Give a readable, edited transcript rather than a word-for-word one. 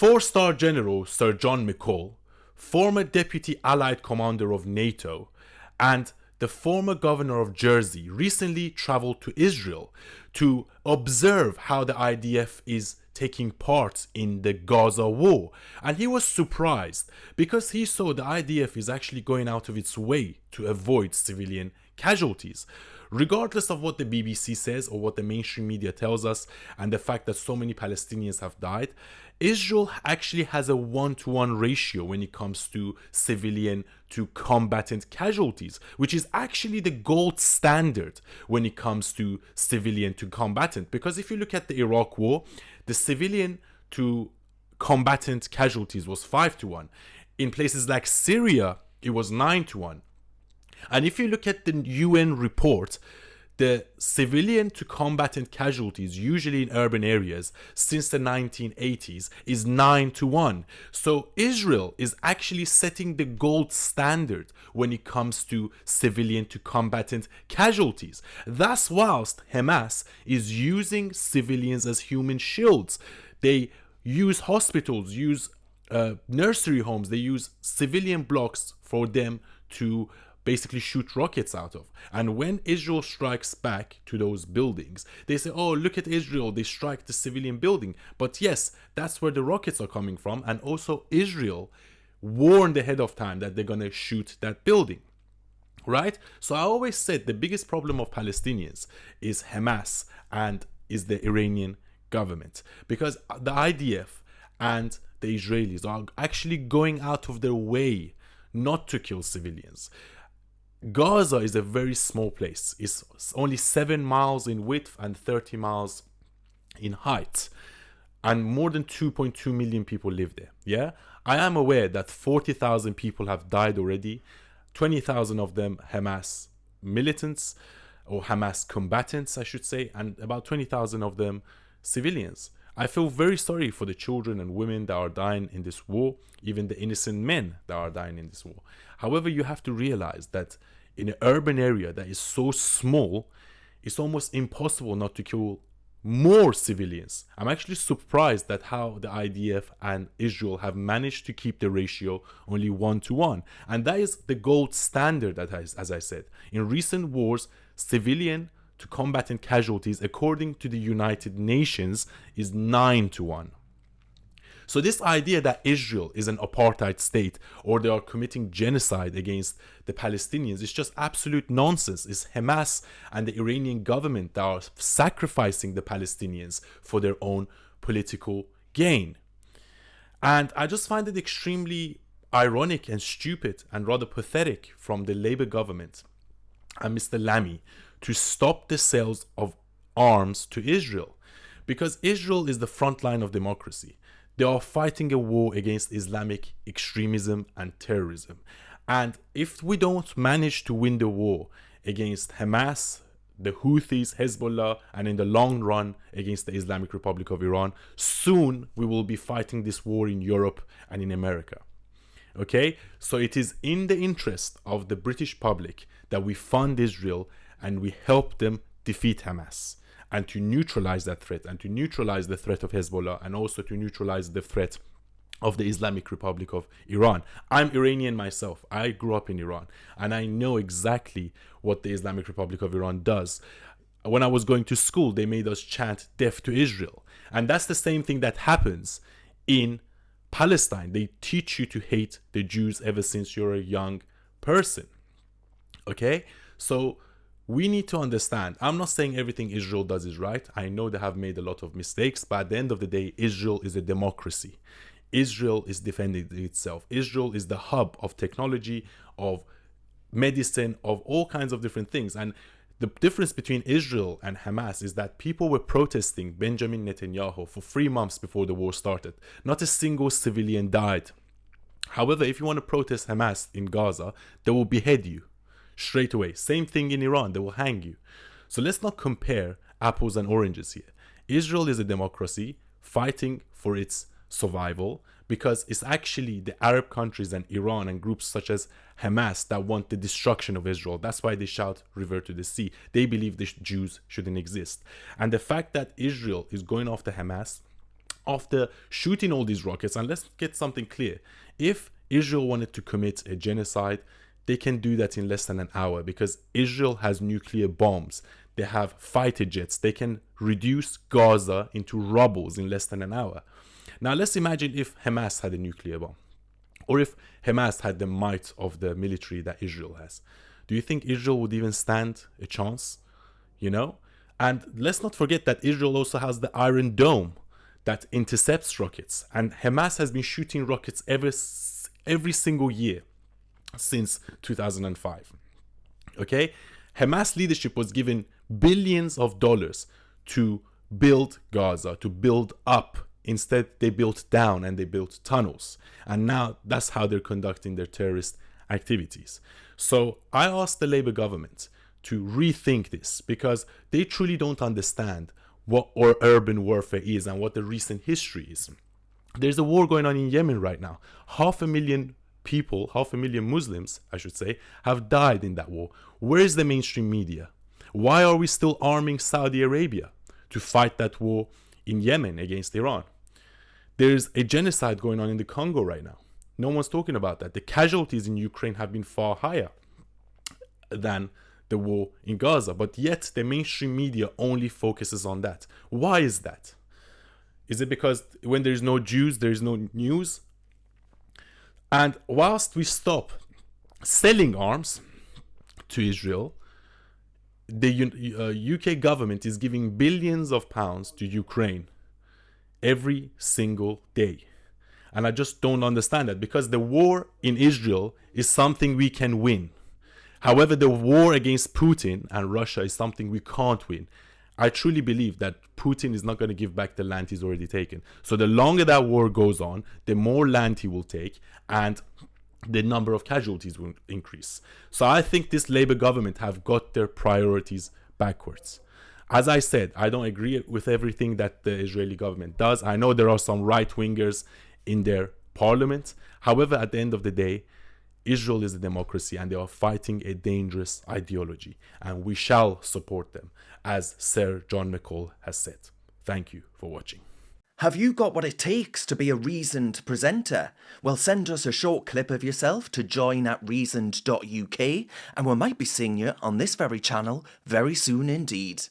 Four-star General Sir John McColl, former Deputy Allied Commander of Nato, and the former governor of Jersey recently traveled to Israel to observe how the IDF is taking part in the Gaza war. And he was surprised because he saw the IDF is actually going out of its way to avoid civilian casualties. Regardless of what the BBC says or what the mainstream media tells us, and the fact that so many Palestinians have died, Israel actually has a 1-to-1 ratio when it comes to civilian to combatant casualties, which is actually the gold standard when it comes to civilian to combatant. Because if you look at the Iraq war, the civilian to combatant casualties was 5-to-1. In places like Syria, it was 9-to-1. And if you look at the UN report, the civilian to combatant casualties, usually in urban areas, since the 1980s is 9-to-1. So Israel is actually setting the gold standard when it comes to civilian to combatant casualties. Thus, whilst Hamas is using civilians as human shields, they use hospitals, use nursery homes, they use civilian blocks for them to basically shoot rockets out of. And when Israel strikes back to those buildings, they say, oh, look at Israel, they strike the civilian building. But yes, that's where the rockets are coming from. And also Israel warned ahead of time that they're going to shoot that building. Right? So I always said the biggest problem of Palestinians is Hamas and is the Iranian government. Because the IDF and the Israelis are actually going out of their way not to kill civilians. Gaza is a very small place. It's only 7 miles in width and 30 miles in height. And more than 2.2 million people live there. Yeah? I am aware that 40,000 people have died already. 20,000 of them Hamas militants, or Hamas combatants, I should say. And about 20,000 of them civilians. I feel very sorry for the children and women that are dying in this war, even the innocent men that are dying in this war. However, you have to realize that in an urban area that is so small, it's almost impossible not to kill more civilians. I'm actually surprised at how the IDF and Israel have managed to keep the ratio only 1-to-1. And that is the gold standard, as I said. In recent wars, civilian to combatant casualties, according to the United Nations, is 9-to-1. So this idea that Israel is an apartheid state or they are committing genocide against the Palestinians is just absolute nonsense. It's Hamas and the Iranian government that are sacrificing the Palestinians for their own political gain. And I just find it extremely ironic and stupid and rather pathetic from the Labour government and Mr. Lammy to stop the sales of arms to Israel, because Israel is the front line of democracy. They are fighting a war against Islamic extremism and terrorism. And if we don't manage to win the war against Hamas, the Houthis, Hezbollah, and in the long run against the Islamic Republic of Iran, soon we will be fighting this war in Europe and in America. Okay? So it is in the interest of the British public that we fund Israel and we help them defeat Hamas, and to neutralize that threat, and to neutralize the threat of Hezbollah, and also to neutralize the threat of the Islamic Republic of Iran. I'm Iranian myself. I grew up in Iran, and I know exactly what the Islamic Republic of Iran does. When I was going to school, they made us chant death to Israel. And that's the same thing that happens in Palestine. They teach you to hate the Jews ever since you're a young person. Okay? So we need to understand, I'm not saying everything Israel does is right. I know they have made a lot of mistakes, but at the end of the day, Israel is a democracy. Israel is defending itself. Israel is the hub of technology, of medicine, of all kinds of different things. And the difference between Israel and Hamas is that people were protesting Benjamin Netanyahu for 3 months before the war started. Not a single civilian died. However, if you want to protest Hamas in Gaza, they will behead you straight away. Same thing in Iran, they will hang you. So let's not compare apples and oranges here. Israel is a democracy fighting for its survival, because it's actually the Arab countries and Iran and groups such as Hamas that want the destruction of Israel. That's why they shout "River to the sea." They believe the Jews shouldn't exist. And the fact that Israel is going after Hamas after shooting all these rockets, and let's get something clear, if Israel wanted to commit a genocide, they can do that in less than an hour because Israel has nuclear bombs. They have fighter jets. They can reduce Gaza into rubbles in less than an hour. Now let's imagine if Hamas had a nuclear bomb, or if Hamas had the might of the military that Israel has. Do you think Israel would even stand a chance? You know? And let's not forget that Israel also has the Iron Dome that intercepts rockets. And Hamas has been shooting rockets every single year since 2005. Okay? Hamas leadership was given billions of dollars to build Gaza, to build up. Instead, they built down and they built tunnels. And now that's how they're conducting their terrorist activities. So I asked the Labour government to rethink this because they truly don't understand what urban warfare is and what the recent history is. There's a war going on in Yemen right now. 500,000 people, 500,000 Muslims, I should say, have died in that war. Where is the mainstream media? Why are we still arming Saudi Arabia to fight that war in Yemen against Iran? There's a genocide going on in the Congo right now. No one's talking about that. The casualties in Ukraine have been far higher than the war in Gaza, but yet the mainstream media only focuses on that. Why is that? Is it because when there's no Jews, there's no news? And whilst we stop selling arms to Israel, the UK government is giving billions of pounds to Ukraine every single day. And I just don't understand that, because the war in Israel is something we can win. However, the war against Putin and Russia is something we can't win. I truly believe that Putin is not going to give back the land he's already taken. So the longer that war goes on, the more land he will take and the number of casualties will increase. So I think this Labour government have got their priorities backwards. As I said, I don't agree with everything that the Israeli government does. I know there are some right-wingers in their parliament. However, at the end of the day, Israel is a democracy and they are fighting a dangerous ideology, and we shall support them, as Sir John McColl has said. Thank you for watching. Have you got what it takes to be a reasoned presenter? Well, send us a short clip of yourself to join@reasoned.uk and we might be seeing you on this very channel very soon indeed.